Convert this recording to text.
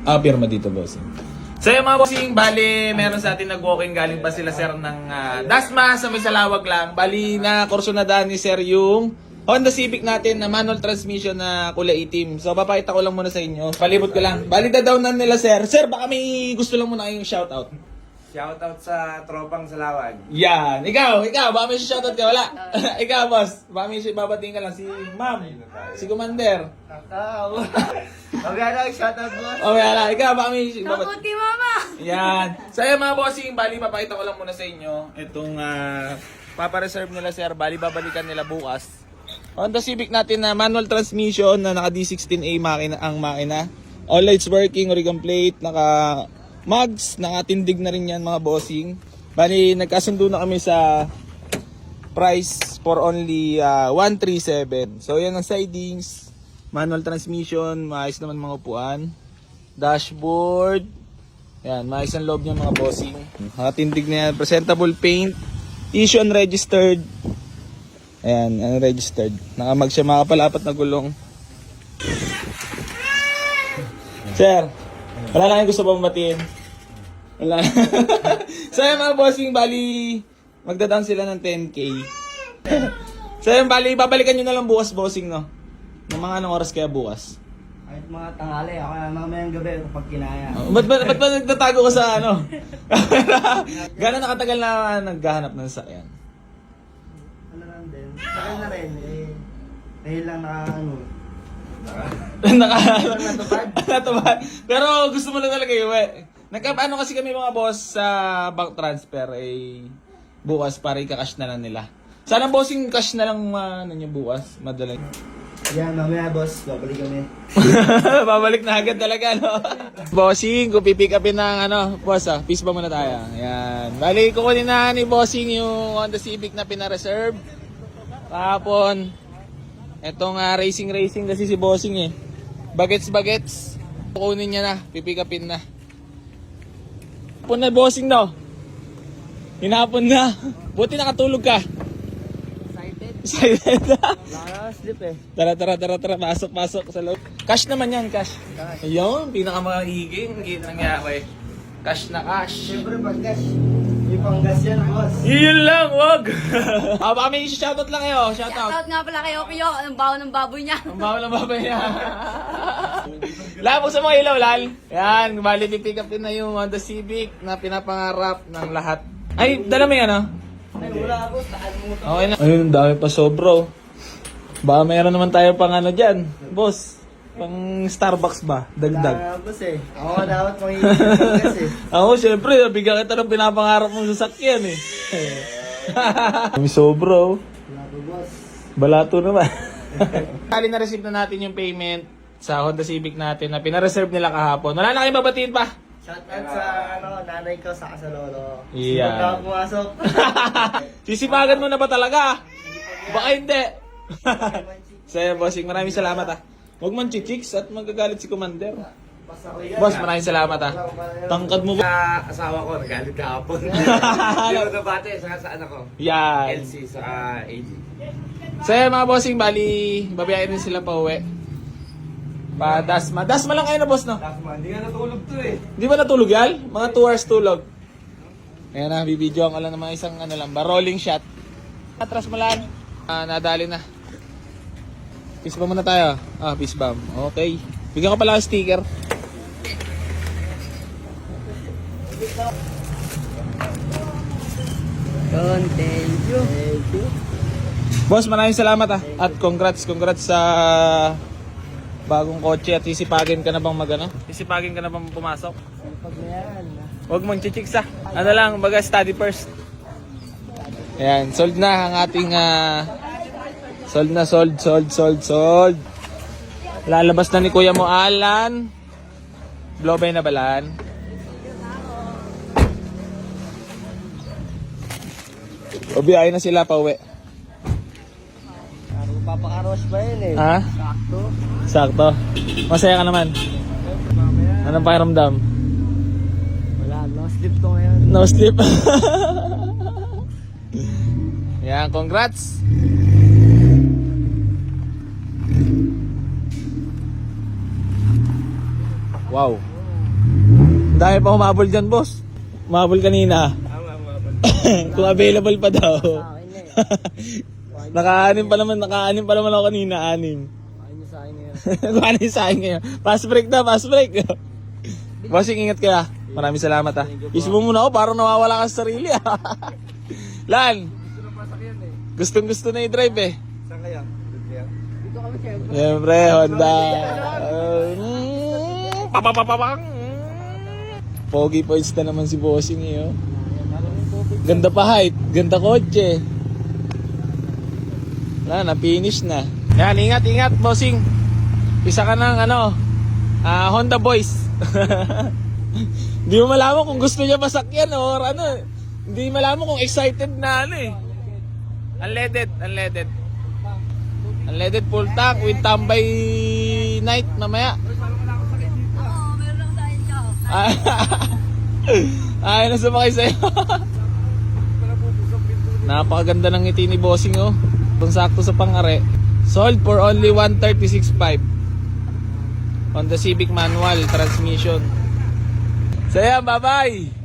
Pirma dito, bossing. So yung mga bossing, bali, meron sa atin nag-walking galing pa sila sir ng Dasma sa may Salawag lang. Bali na kurso na daan ni sir yung Honda Civic natin na manual transmission na kulay itim. So papakita ko lang muna sa inyo. Palibot ko lang. Bali dadawnan nila sir. Sir, baka may gusto lang muna kayong shoutout. Shoutout sa tropang Salawag. Yan. Ikaw, baka may shoutout ka? Wala. Ikaw, boss. Baka may babatiin ka lang. Si ma'am. Si Commander. Kakao. Maganda ang shoutout, boss. O, wala. Ikaw, baka may Kakuti mama! Yan. So, ayun mga bossing, bali, papakita ko lang muna sa inyo. Itong papareserve nila, sir. Bali, babalikan nila bukas. Honda Civic natin na manual transmission na naka D16A makina, ang makina. All lights working, origin plate, naka mags, nakatindig na rin yan mga bossing. Bali, nagkasundo na kami sa price for only 137. So, yan ang sidings. Manual transmission, maayos naman mga upuan. Dashboard. Yan, maayos ang loob niya mga bossing. Nakatindig na yan. Presentable paint. Issue unregistered. Ayan, unregistered. Nakamag siya, makapalapat na gulong. Sir, wala na kayong gusto pa matiin? Wala. So yan mga bossing, bali, magdadaan sila ng 10K. So yan, bali, babalikan nyo na lang bukas bossing, no? Ng mga anong oras kaya bukas? Kahit mga tanghali, ako na mamayang gabi kapag kinaya. Ba't ba nagtatago ka sa ano? Gano'n nakatagal na naghahanap ng sakyan? Ano lang din? Sakay na rin, dahil lang Natupad. Pero gusto mo na talaga iuwi. Ano kasi kami mga boss sa bank transfer bukas para i-cash na lang nila. Sana bossing cash na lang ano nyo bukas, madaling. Yan, mamaya boss, babalik kami. Babalik na agad talaga, no? Bossing, kung pipick upin ng boss peace ba muna tayo? Ayan. Bali, kukunin na ni Bossing yung Honda Civic na pinareserve. Kahapon, etong racing kasi si Bossing Bagets. Kukunin niya na, pipick upin na. Hinapon na Bossing, no? Hinapon na. Buti nakatulog ka. Excited. Wala na sleep Tara, pasok sa loob. Cash naman yan, cash. Ayun, pinakamahiging, hindi nangyari. Cash na cash. Siyempre pag gas, may pang-gas yan boss. Yun lang, wag! Baka may shoutout lang kayo, shoutout. Shoutout nga pala kay Opio, anong baho ng baboy niya. Ang bawal ng babay niya. Labog sa mga ilaw, lal. Yan, bali pipick up din na yung Honda Civic na pinapangarap ng lahat. Ay, dala mo yan, Ay, wala boss, nakalimutan. Okay na. Ayun, dami pa sobro. Baka mayroon naman tayo pang dyan. Boss, pang Starbucks ba? Dagdag. Wala boss Ako nga dapat manginginig gas Ako, syempre, bigyan kita ng pinapangarap mong sasakyan May sobro. Wala po boss. Balato naman. Kali na-receive na natin yung payment sa Honda Civic natin na pinareserve nila kahapon. Wala na kayong babatiin pa. Shoutout sa nanay ko sa lolo. Iya. Sipag na pumasok. Sisipagan mo na ba talaga? Baka hindi. Sa'yo, bossing, maraming salamat Huwag man chichiks at magagalit si Commander. Boss, maraming salamat Tangkad mo ba? Asawa ko, nagalit kahapon. Hindi ko nabate sa anak ko. Yan. LC sa AG. Sa'yo mga bossing, bali, babiyayin rin sila pa uwi. Pa Dasma. Dasma lang kayo na boss, no? Hindi nga natulog to Di ba natulog yan? Mga 2 hours tulog. Ayan na, bibidyoan ko lang ng mga isang rolling shot. Atras mo lang. Nadali na. Peace bomb muna tayo. Peace bomb. Okay. Bigyan ko pala ng sticker. Thank you. Boss, maraming salamat At congrats sa bagong kotse at sisipagin ka na bang Sisipagin ka na bang pumasok? Pag na yan. Huwag mong chichiks Ano lang, baga study first. Ayan, sold na ang ating sold. Lalabas na ni Kuya mo Alan. Blowby na balan. Biyahe na sila pa uwi. Papakaros pa yun Ha? Sakto. Sakto. Masaya ka naman. Anong pakiramdam? Wala, no sleep to ngayon. No sleep. Yan, congrats. Wow. Dami pa humabol dyan, boss. Humabol kanina. Kung available pa daw. Naka-anim pa naman ako kanina, 6. Ayun yung sa akin ngayon. Paano yung sa akin ngayon? Fast break na, fast break. Bossing, ingat ka. Maraming salamat ah. Isip mo muna ako, parang nawawala ka sa sarili ah. Lan, gustong gusto na i-drive eh. Saan kaya? Dito kami syempre. Siyempre, Honda. Papapapapang. Pogi points na naman si Bossing eh. Oh. Ganda pa height, ganda kotse. Na-finish na. Yan, ingat, Bossing. Isa ka ng Honda Boys. Hindi mo malaman kung gusto niya pasakyan or ano. Hindi malaman kung excited na ano eh. Unleaded. Unleaded full tank with tambay night mamaya. Oo, meron lang sa inyo. Ay, na sumakay sa'yo. Napakaganda ng ngiti ni Bossing oh. Itong sakto sa pang-are. Sold for only 136.5. Honda Civic manual transmission. So yan, bye-bye.